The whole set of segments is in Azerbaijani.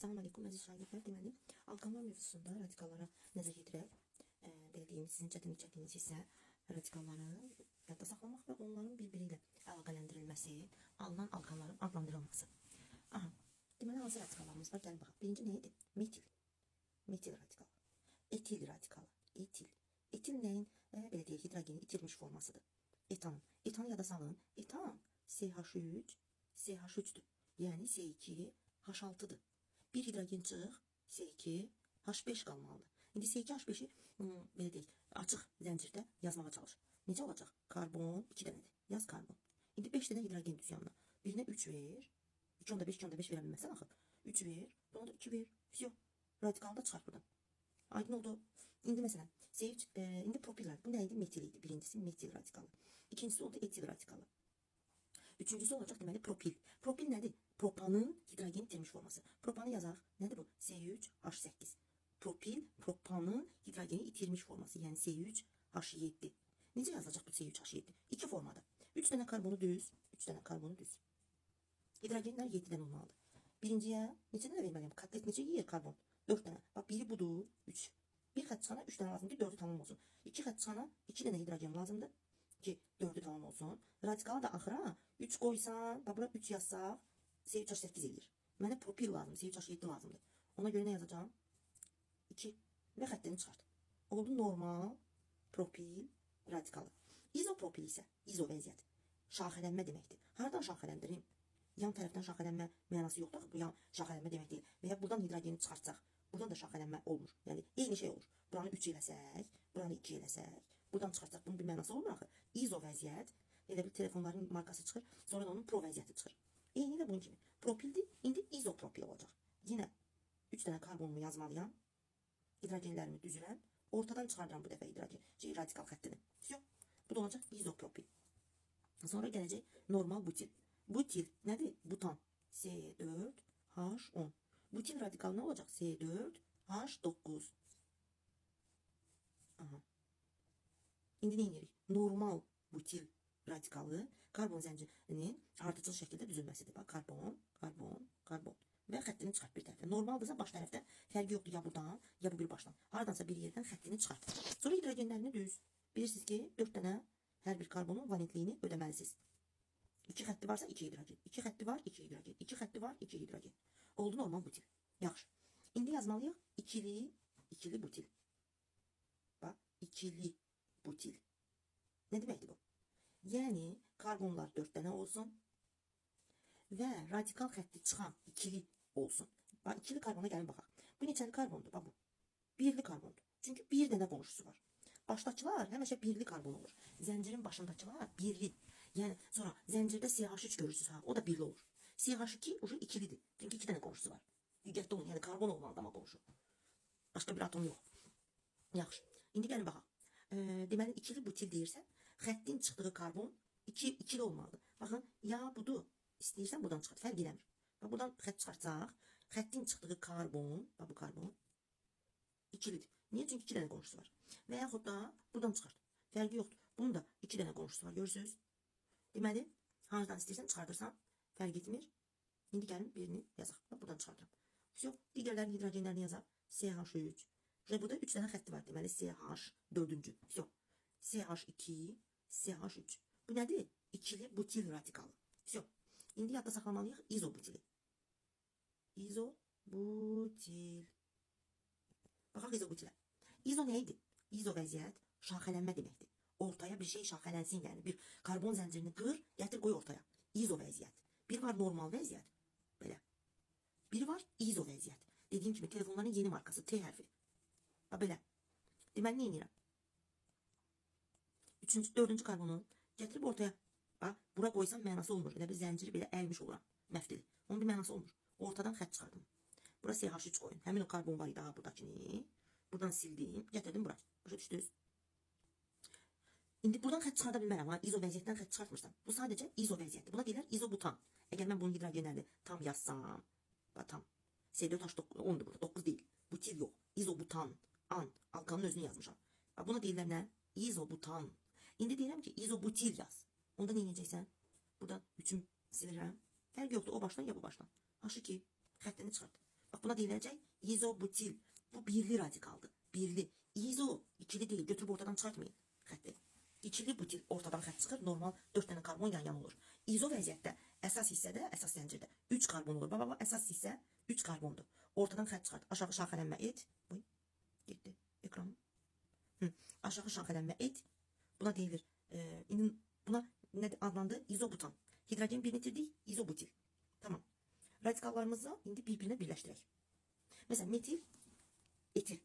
Salam aleykum əziz şagirdlər. Deməli, alqanlar mövzusunda radikallara nəzər yetirək. Belə deyim, sizin çətinlik çəkdiyiniz isə radikalları yadda saxlamaq və onların bir-biri ilə əlaqələndirilməsi, alınan alqanların adlandırılması. Aha, deməli, hansı radikallarımız var? Gəlin baxaq. Birinci nə idi? Metil. Metil radikalı. Etil radikalı. Etil. Etil nəyin, belə deyək, hidrogeni itirmiş formasıdır. Etan. Etanı yada salın. Etan CH3, CH3'dür. Yəni C2, H6'dır. Bir hidrogen çıx, C2, H5 qalmalıdır. İndi C2, H5'i belə deyək, açıq zəncirdə yazmağa çalış. Necə olacaq? Karbon 2 dənədir. Yaz karbon. İndi 5 dənə hidrogen düz yanına. Birinə 3 ver. 2 onda 5, 2 onda 5 verə bilməsən axı. 3 ver, buna da 2 ver. Всё. Radikalını da çıxart buradan. Aydın oldu. İndi məsələn, C3, indi propiller. Bu nə idi? Metil idi. Birincisi metil radikalı. İkincisi oldu etil radikalı. Üçüncüsü olacaq deməli propil. Propil nədir? Propanın hidrogen itirmiş forması. Propanı yazaq. Nədir bu? C3H8. Propil, propanın hidrogeni itirmiş forması. Yəni C3H7. Necə yazılacaq bu C3H7? İki formada. 3 dənə karbonu düz, 3 dənə karbonu düz. Hidrogenlər 7 dənə olmalıdır. Birinciyə neçə dənə verməliyəm? Kotlet neçə yeyir karbon? 4 dənə. Bax biri budur, 3. Bir xətt çıxana 3 dənə lazımdır ki, 4'ü tamam olsun. 2 xətt çıxana 2 dənə hidrogen lazımdır ki, 4'ü tamam olsun. Radikalı da axıra 3 qoysan, bax bura 3 yazsaq, C3H8 edir. Mənə propil lazım, C3H7 lazımdır. Ona görə nə yazacağım? 2 və xəttini çıxart. Oldu normal propil radikalı. İzopropil isə izo vəziyyət. Şaxələnmə deməkdir. Hardan şaxələndirim? Yan tərəfdən şaxələnmə mənası yoxdur. Bu yan şaxələnmə demək deyil. Və ya buradan hidrogeni çıxartsaq, buradan da şaxələnmə olmur. Yəni eyni şey olur. Buranı 3 eləsək, buranı 2 eləsək, buradan çıxartsaq bunun bir mənası olmur axı. İzo vəziyyət. Elə bir telefonların markası çıxır, sonra da onun pro vəziyyəti çıxır. Eyni də bunun kimi. Propildir, indi izopropil olacaq. Yenə 3 dənə karbonumu yazmalıyam. Hidrogenlərimi düzürəm. Ortadan çıxardıram bu dəfə hidrogen radikal xəttini. Всё. Bu da olacaq izopropil. Sonra gələcək normal butil. Butil nədir? Butan. C4H10. Butil radikal nə olacaq? C4H9. Aha. İndi nə edirik? Normal butil radikalı karbon zəncirinin ardıcıl şəkildə düzülməsidir. Bax, karbon, karbon, karbon. Və xəttini çıxart bir tərəfdən. Normaldırsa baş tərəfdən fərqi yoxdur ya buradan, ya bu bir başdan. Haradansa bir yerdən xəttini çıxart. Sonra hidrogenlərini düz. Bilirsiniz ki, 4 dənə hər bir karbonun valentliyini ödəməlisiniz. 2 xətti varsa 2 hidrogen. 2 xətti var, 2 hidrogen. 2 xətti var, 2 hidrogen. Oldu normal butil. Yaxşı. İndi yazmalıyıq ikili butil. Bax, ikili butil. Nə deməkdir bu? Yəni karbonlar 4 dənə olsun və radikal xətti çıxan ikili olsun. Bax, ikili karbona gəlin baxaq. Bu neçəli karbondur? Bax bu. Birli karbondur. Çünki bir dənə qonşusu var. Başdakılar həmişə birli karbon olur. Zəncirin başındakılar birli. Yəni sonra zəncirdə CH3 görürsünüz ha, o da birli olur. CH2 уже ikilidir. Çünki 2 dənə qonşusu var. Diqqətli olun, yəni karbon olmalı ama qonşu. Başqa bir atom yox. Yaxşı. İndi gəlin baxaq. Deməli ikili butil deyirsən, xəttin çıxdığı karbon ikili olmalıdır. Baxın, ya budur. İstəyirsən buradan çıxart, fərq eləmir. Bax, buradan xətt çıxartsaq, xəttin çıxdığı karbon, bax bu karbon ikilidir. Niyə? Çünki 2 dənə qonşusu var. Və yaxud da buradan çıxart. Fərqi yoxdur. Bunun da 2 dənə qonşusu var, görürsünüz? Deməli, hangidən istəyirsən çıxardırsan, fərq etmir. İndi gəlin birini yazaq. Bax, buradan çıxardıram. Всё, digərlərin hidrogenlərini yazaq. CH3. Və burada 3 dənə xətti var. Deməli, CH 4-cü. Всё. CH2, CH3. Bu nədir? İkili butil radikalı. Всё. İndi yadda saxlamalıyıq izobutili. İzobutil. Baxaq izobutilə. İzo nə idi? İzo vəziyyət şaxələnmə deməkdir. Ortaya bir şey şaxələnsin, yəni bir karbon zəncirini qır, gətir qoy ortaya. İzo vəziyyət. Bir var normal vəziyyət. Belə. Biri var izo vəziyyət. Dediyim kimi telefonların yeni markası T hərfi. Bax belə. Deməli nə edirəm? 3-cü, 4-cü karbonu gətirib ortaya. Bax, bura qoysam mənası olmur. Elə bir zənciri belə əymiş oluram. Məfdili. Onun bir mənası olmur. Ortadan xətt çıxardım. Bura CH3 qoyun. Həmin o karbon var idi ha buradakini. Buradan sildim. Gətirdim bura. Başa düşdünüz? İndi buradan xətt çıxarda bilmərəm ha. İzo vəziyyətdən xətt çıxartmırsam. Bu sadəcə izo vəziyyətdir. Buna deyirlər izobutan. Əgər mən bunun hidrogenlərini tam yazsam. Bax tam. C4H10'dur burada. 9 deyil. Butil yox. İzobutan. Alkanın özünü yazmışam. Bax buna deyirlər nə? İzobutan. İndi deyirəm ki izobutil yaz. Onda nə edəcəksən? Buradan 3'üm silirəm. Fərq yoxdur. O başdan ya bu başdan. H2 xəttini çıxart. Bax Bax buna deyiləcək izobutil. Bu birli radikaldır. Birli. İzo ikili değil. Götürüb ortadan çıxartmayın xətti. İkili butil ortadan xətt çıxır. Normal 4 dənə karbon yan-yan olur. İzo vəziyyətdə əsas hissədə, əsas zəncirdə 3 karbon olur. Bax, əsas hissə 3 karbondur. Ortadan xətt çıxart. Aşağı şaxələnmə et. Oy, getdi ekran. Aşağı şaxələnmə et. Buna deyilir. İndi buna nə adlandı? İzobutan. Hidrogen birini itirdik. İzobutil. Tamam. Radikallarımızı indi bir-birinə birləşdirək. Məsələn, metil, etil.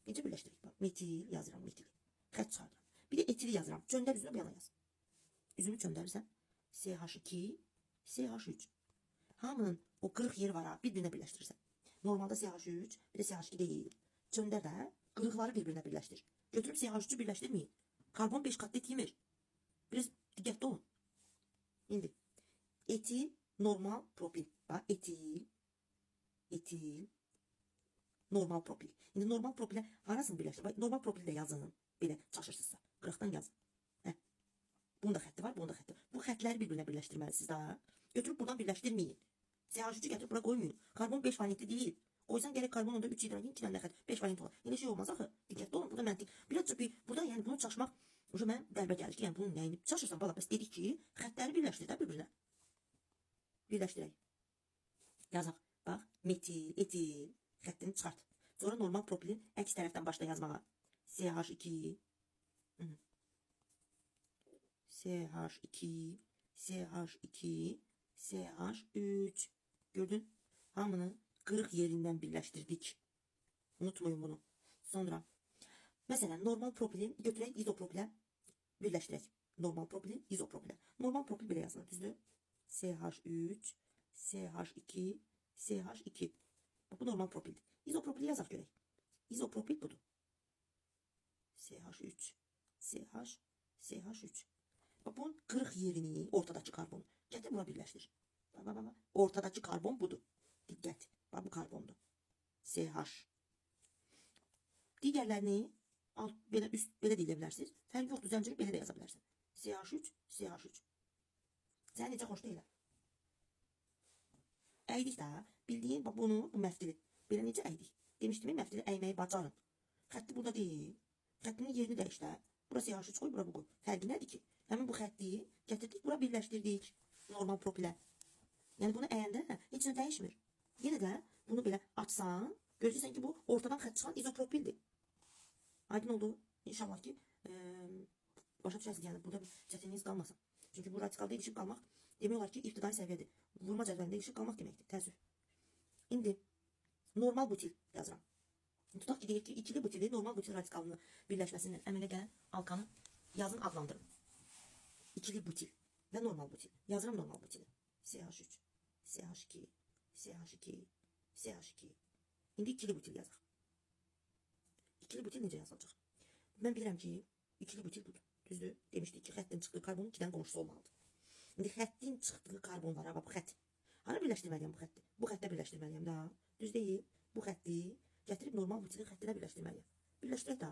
Necə birləşdirək? Bax, metil yazıram, metil. Xətt çıxardıram. Bir de etili yazıram. Çöndər üzünü bir yana yaz. Üzünü çöndərirsən. CH2, CH3. Hamının o qırıq yeri var ha. Bir-birinə birləşdirirsən. Normalda CH3, bir de CH2 deyil. Çöndər də qırıqları bir-birinə birləşdir. Götürüb CH3'ü birləşdirməyin. Karbon 5 katlı etmir. Biraz diqqətli olun. İndi etil, normal propil. Bax, etil, normal propil. İndi normal propilə harasını birləşdir? Bax, normal propil də yazının. Belə çaşırsınızsa. Qırıqdan yazın. Bunun da xətti var, bunun da xətti var. Bu xətləri bir-birinə birləşdirməlisiniz daha. Götürüb buradan birləşdirməyin. CH3'ü gətirib bura qoymayın. Karbon 5 valentli deyil. Qoysan gərək karbon onda 3 hidrogen, 2 dənə xətt 5 valent olar. Elə şey olmaz axı. Diqqətli olun, burada məntiq. Birazcık burada yəni bunu çaşmaq mən qəlbə gəlir ki, yəni bunun nəyini çaşırsan bala, bəs dedik ki, xəttləri birləşdir də bir-birinə. Birləşdirək. Yazaq. Bax, metil, etil xəttini çıxart. Sonra normal propilin əks tərəfdən başla yazmağa. CH2 CH2 CH2 CH3 gördün? Hamını qırıq yerindən birləşdirdik. Unutmayın bunu. Sonra məsələn normal propilin götürək izopropilə birləşdirək. Normal propilin izopropilə. Normal propil belə yazılır, düzdür? CH3 CH2 CH2. Bu normal propildir. İzopropili yazaq görək. İzopropil budur. CH3 CH3. Bunun qırıq yerini, ortadakı karbon gətir buna birləşdir. Ortadakı karbon budur. Diqqət. Bu karbondur. CH. Digərlərini belə üst belə deyə bilərsiniz. Fərqi yoxdur, zənciri belə də yaza bilərsən. CH3 CH3. Sən necə xoş deyiləm. Əydik də, bildiyin bunu, bu məfdili. Belə necə əydik? Demişdim, məfdili əyməyi bacarın. Xətti burada deyil. Xəttinin yerini dəyiş də. Bura CH3 qoy, bura bu qoy. Fərqi nədir ki? Həmin bu xətti gətirdik, bura birləşdirdik. Normal propilə. Yəni bunu əyəndə heç nə dəyişmir. Yenə də bunu belə açsan, görəcəksən ki, bu ortadan xətt çıxan izopropildir. Aydın oldu. İnşallah ki, başa düşərsiniz. Yəni burada bir çətinliğiniz qalmasın. Çünki bu radikalda ilişib qalmaq demək olar ki, ibtidai səviyyədir. Vurma cədvəlində ilişib qalmaq deməkdir. Təəssüf. İndi normal butil yazıram. Tutaq ki, deyir ki, ikili butili normal butil radikalının birləşməsindən əmələ gələn alkanı yazın, adlandırın. İkili butil və normal butil. Yazıram normal butili. CH3, CH2, CH2, CH2. İndi ikili butil yazaq. İkili butil necə yazılacaq? Mən bilirəm ki, ikili butil budur. Düzdür? Demişdik ki, xəttin çıxdığı karbonun 2 dənə qonşusu olmalıdır. İndi xəttin çıxdığı karbonlara, bu xətt. Hara birləşdirməliyəm bu xətti? Bu xəttə birləşdirməliyəm da. Düz deyil. Bu xətti gətirib normal butilin xəttinə birləşdirməliyəm. Birləşdirək da.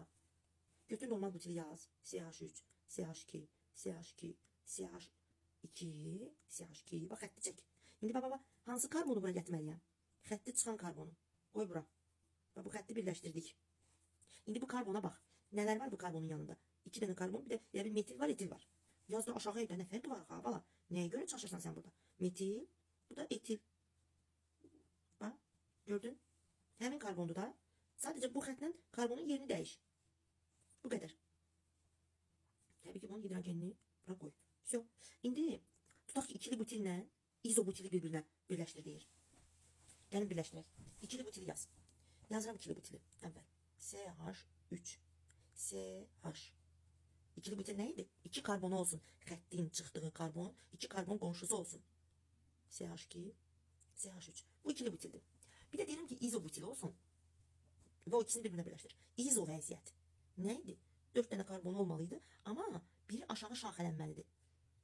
Götür normal butili yaz. CH3, CH2, CH2, CH2, CH2. Bax, xətti çək. İndi bax, hansı karbonu bura gətirməliyəm? Xətti çıxan karbonu. Qoy bura. Bu xətti birləşdirdik. İndi bu karbona bax. Nələr var bu karbonun yanında? 2 dənə karbon, bir də metil var, etil var. Yaz da aşağı evdə nə fərqi var ha, bala? Nəyə görə çalışırsan sən burada? Metil, bu da etil. Bax, gördün? Həmin karbondur da. Sadəcə bu xətlə karbonun yerini dəyiş. Bu qədər. Təbii ki, bunun hidrogenini bura qoy. Всё. İndi tutaq ki, ikili butillə izobutili bir-birinə birləşdir deyir. Gəlin birləşdirək. İkili butili yaz. Yazıram ikili butili. Əvvəl. CH3. CH. İkili butil nə idi? 2 karbonu olsun. Xəttin çıxdığı karbon, 2 karbon qonşusu olsun. CH2, CH3. Bu ikili butildir. Bir də deyirəm ki, izobutil olsun. Və o ikisini bir-birinə birləşdir. İzo vəziyyət. Nə idi? 4 dənə karbon olmalıydı, amma biri aşağı şaxələnməlidir.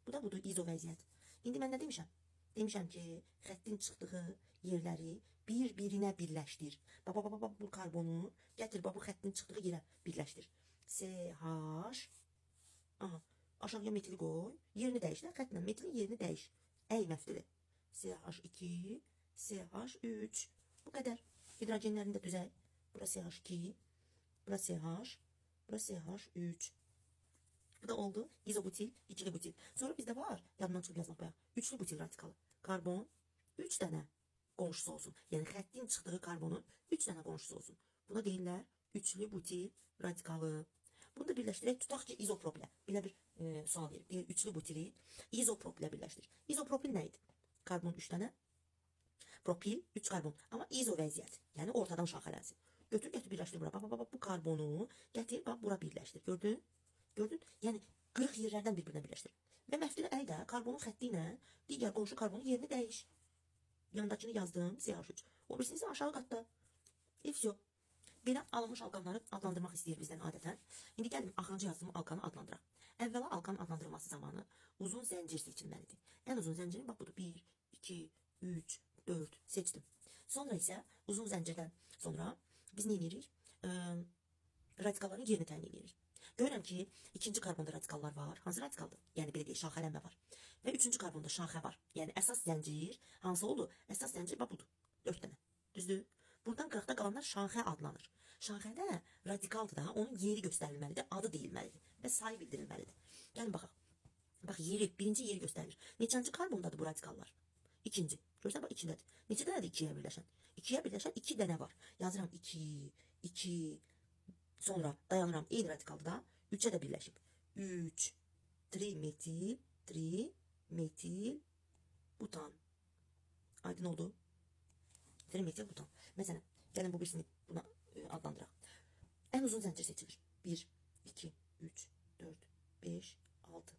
Bu da budur, izo vəziyyət. İndi mən nə demişəm? Demişəm ki, xəttin çıxdığı yerləri bir-birinə birləşdir. Bax, bu karbonu gətir, bu xəttin çıxdığı yerə birləşdir. CH. Aha, aşağıya metili qoy. Yerini dəyiş də, xətlə metilin yerini dəyiş. Əy məfdili. CH2, CH3. Bu qədər. Hidrogenlerini de düzelt. Burası CH2, burası CH, burası CH3. Bu da oldu izobutil, ikili butil. Sonra bizde var, yanından çıxıb yazmaq bayaq. Üçlü butil radikalı. Karbon 3 dənə qonşusu olsun. Yəni xəttin çıxdığı karbonun 3 dənə qonşusu olsun. Buna deyirlər üçlü butil radikalı. Bunu da birləşdirək. Tutaq ki, izoproplə. Belə bir sual verir. Deyir, üçlü butili izoproplə birləşdir. İzopropil nə idi? Karbon 3 dənə, propil 3 karbon. Amma izo vəziyyət. Yəni ortadan şaxələnsin. Götür, gətir, birləşdir bura. Bax, bu karbonu gətir, bax, bura birləşdir. Gördün? Gördün? Yəni qırıq yerlərdən bir-birinə birləşdir. Və məftil əl də karbonun xətti ilə digər qonşu karbonun yerini dəyiş. Yanındakını yazdım, CH3. O birisini isə aşağı qatda. Efsyo. Belə alınmış alqanları adlandırmaq istəyir bizdən adətən. İndi gəlin, axırıncı yazdığım alqanı adlandıraq. Əvvəla alqanın adlandırılması zamanı uzun zəncir seçilməlidir. Ən uzun zəncirin bax budur. 1, 2, 3, 4 seçdim. Sonra isə uzun zəncirdən sonra biz nə edirik? Radikalların yerini təyin edirik. Görürəm ki, ikinci karbonda radikallar var. Hansı radikaldır? Yəni belə deyək, şaxələnmə var. Və üçüncü karbonda şaxə var. Yəni əsas zəncir hansı oldu? Əsas zəncir bax budur. 4 dənə. Düzdür? Buradan qıraqda qalanlar şaxə adlanır. Şaxədə radikaldır da, onun yeri göstərilməlidir, adı deyilməlidir və sayı bildirilməlidir. Gəlin baxaq. Bax, yeri, birinci yeri göstərilir. Neçənci karbondadır bu radikallar? İkinci. Görürsən, bax, ikindədir. Neçə dənədir ikiyə birləşən? İkiyə birləşən 2 dənə var. Yazıram 2, 2, sonra dayanıram, eyni radikaldır da, 3'e də birləşib. 3, trimetil, butan. Aydın oldu. Trimetil butan. Mesela gəlin bu birisini buna adlandıraq. En uzun zəncir seçilir. 1, 2, 3, 4, 5, 6.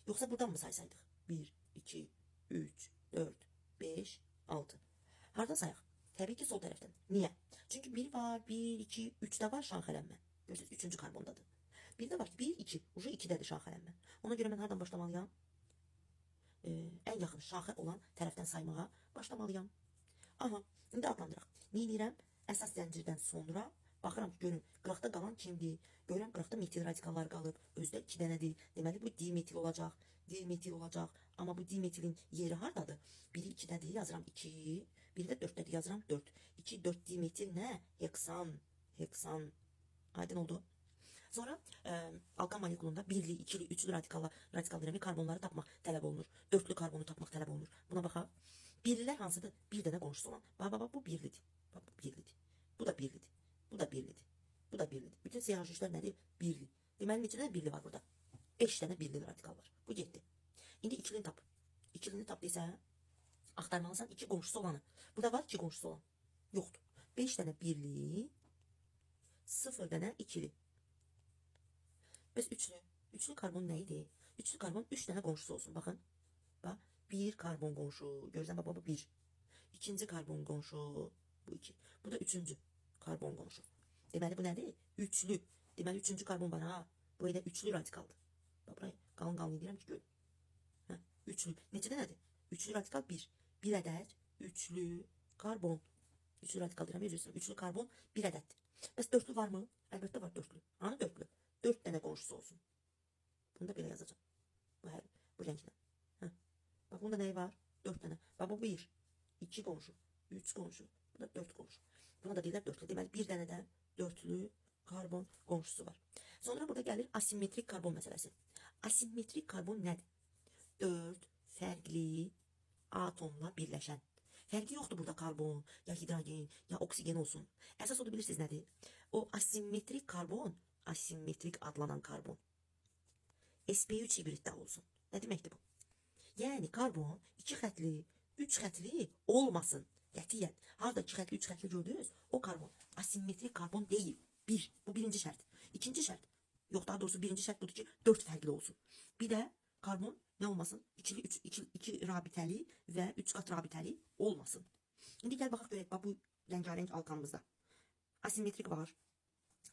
Yoksa buradan mı saysaydıq? 1, 2, 3, 4, 5, 6. Hardan sayaq? Təbii ki sol tərəfdən. Niyə? Çünki 1 var, 1, 2, 3'də var şaxələnmə. Görürsünüz, 3-cü karbondadır. Bir de var ki 1, 2. Ucu 2'dədir şaxələnmə. Ona görə mən hardan başlamalıyam? En yaxın şaxə olan tərəfdən saymağa başlamalıyam. Aha, indi adlandıraq. Nə edirəm? Əsas zəncirdən sonra baxıram ki, görün, qıraqda qalan kimdir? Görürəm, qıraqda metil radikallar qalıb. Özdə 2 dənədir. Deməli, bu dimetil olacaq. Dimetil olacaq. Amma bu dimetilin yeri hardadır? Biri 2'dədir, yazıram 2. Biri də 4'dədir, yazıram 4. 2, 4 dimetil nə? Heksan. Heksan. Aydın oldu. Sonra alkan molekulunda birli, ikili, üçlü radikal dinamik karbonları tapmaq tələb olunur. Dörtlü karbonu tapmaq tələb olunur. Buna baxaq. Birlilər hansıdır? Bir dənə qonşusu olan. Bax, bu birlidir. Bax, bu birlidir. Bu da birlidir. Bu da birlidir. Bu da birlidir. Bütün CH3'lər nədir? Birli. Deməli, neçə dənə birli var burada? 5 dənə birli radikal var. Bu getdi. İndi ikilini tap. İkilini tap desə, axtarmalısan 2 qonşusu olanı. Burada var 2 qonşusu olan. Yoxdur. 5 dənə birli, 0 dənə ikili. Biz üçlü karbon neydi? Üçlü karbon 3 tane qonşusu olsun. Bakın. Bak. Bir karbon qonşu. Görürsən baba bu 1. İkinci karbon qonşu. Bu 2. Bu da üçüncü karbon qonşu. Deməli bu nədir? Üçlü. Deməli üçüncü karbon var ha. Bu elə üçlü radikaldır. Bak burayı qalın edirəm ki görün. Hə, üçlü. Neçə dənədir? Üçlü radikal 1. Bir ədəd üçlü karbon. Üçlü radikal deyirəm, yazırsın. Üçlü karbon bir ədəddir. Bəs dörtlü var mı? Əlbəttə var dörtlü. Hanı dörtlü? 4 tane qonşusu olsun. Bunu da belə yazacağım. Bu renklə. Bak bunda ne var? 4 tane. Bak bu 1, 2 qonşu, 3 qonşu. Bu da 4 qonşu. Buna da deyirlər dörtlü. Deməli bir dənə də dörtlü karbon qonşusu var. Sonra burada gəlir asimetrik karbon məsələsi. Asimetrik karbon nədir? 4 fərqli atomla birləşən. Fərqi yoxdur burada karbon, ya hidrogen, ya oksigen olsun. Əsas odur bilirsiniz nədir? O asimetrik karbon, asimetrik adlanan karbon sp3 hibriddə olsun. Nə deməkdir bu? Yəni karbon 2 xətli, 3 xətli olmasın. Qətiyyən. Harda 2 xətli, 3 xətli gördünüz? O karbon asimetrik karbon deyil. Bu birinci şərt. İkinci şərt. Yox, daha doğrusu birinci şərt budur ki 4 fərqli olsun. Bir də karbon nə olmasın? 2 rabitəli və 3 qat rabitəli olmasın. İndi gəl baxaq görək. Bax bu rəngarəng alkanımızda. Asimetrik var.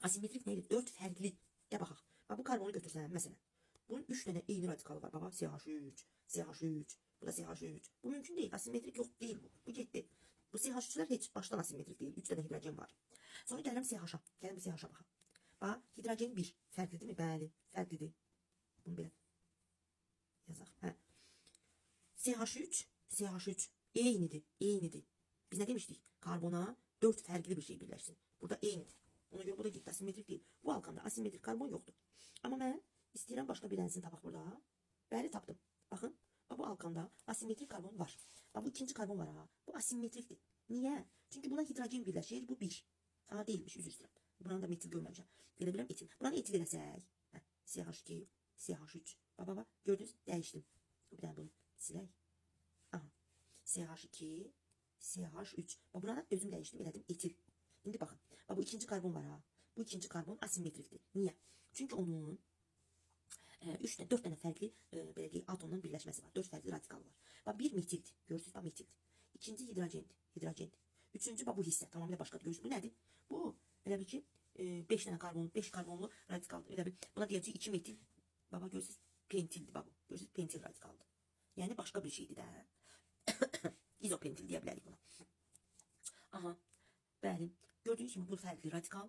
Asimetrik neydi? 4 fərqli. Gəl baxaq. Bax bu karbonu götürsən məsələn. Bunun 3 dənə eyni radikalı var. Baba CH3, CH3, bu da CH3. Bu mümkün değil. Asimetrik yok değil bu. Bu getdi. Bu CH3'lər heç başdan asimetrik değil. 3 dənə hidrogen var. Sonra gəlirəm CH-a. Gəlin bir CH-a baxaq. Bax hidrogen 1. Fərqlidir mi? Bəli, fərqlidir. Bunu belə yazaq. Hə. CH3 eynidir. Eynidir. Biz nə demişdik? Karbona 4 fərqli bir şey birləşsin. Burada eynidir. Ona görə bu da gitti, asimetrik değil. Bu alkanda asimetrik karbon yoktur. Ama ben istəyirəm başka bir dənəsini tapaq burada. Bəli, tapdım. Baxın, bu alkanda asimetrik karbon var. Bu ikinci karbon var ha. Bu asimetrikdir. Niye? Çünkü buna hidrogen birləşir. Bu 1. Ha, değilmiş, üzr istəyirəm. Buranı da metil görməmişəm. Belə biləm etil. Buranı etil eləsək. CH2, CH3. Baba, gördünüz? Dəyişdim. Bir dənə bunu silək. Aha. CH2, CH3. Burada özüm dəyişdim, elədim etil. İndi baxın. Bu ikinci karbon var ha. Bu ikinci karbon asimetrikdir. Niye? Çünkü onun 4 tane fərqli belə deyək, atomdan birləşməsi var. 4 fərqli radikal var. Bir metildir. Görürsünüz, metildir. İkinci hidrogendir. Hidrogendir. Üçüncü bu hissə tamamilə başqadır. Görürsünüz, bu nədir? Bu elə bir ki 5 tane karbon, 5 karbonlu radikaldır. Elə bir buna deyəcək 2 metil. Baba görürsünüz, pentildir baba. Görürsünüz, pentil radikaldır. Yəni başqa bir şeydir də. İzopentil deyə bilərik buna. Aha. Bəli. Gördüğünüz gibi bu fərqli radikal,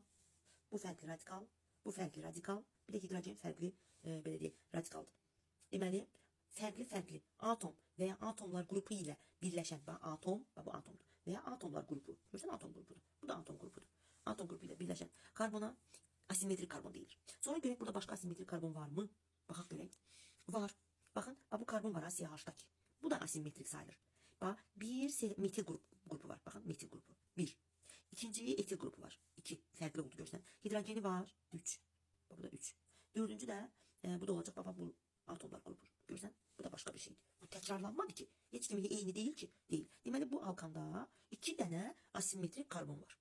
bu fərqli radikal, bu fərqli radikal, bir də hidrogen fərqli belə deyək, radikaldır. Deməli, fərqli atom və ya atomlar qrupu ilə birləşən atom, bu atomdur. Və ya atomlar qrupu. Görürsən, atom qrupudur. Bu da atom qrupudur. Atom qrupu ilə birləşən karbona asimetrik karbon deyilir. Sonra görək burada başqa asimetrik karbon var mı? Baxaq görək. Var. Baxın, bu karbon var ha, CH2'daki. Bu da asimetrik sayılır. Bir metil grubu var. Bakın, metil grubu. 1. İkinci etil grubu var. 2. Fərqli oldu görsən. Hidrogeni var. 3. Bu da 3. Dördüncü də bu da olacaq. Bu atomlar qrubu. Görsən, bu da başqa bir şeydir. Bu təkrarlanmadı ki. Heç kimin eyni deyil ki. Deyil. Deməli bu alkanda 2 dənə asimetrik karbon var.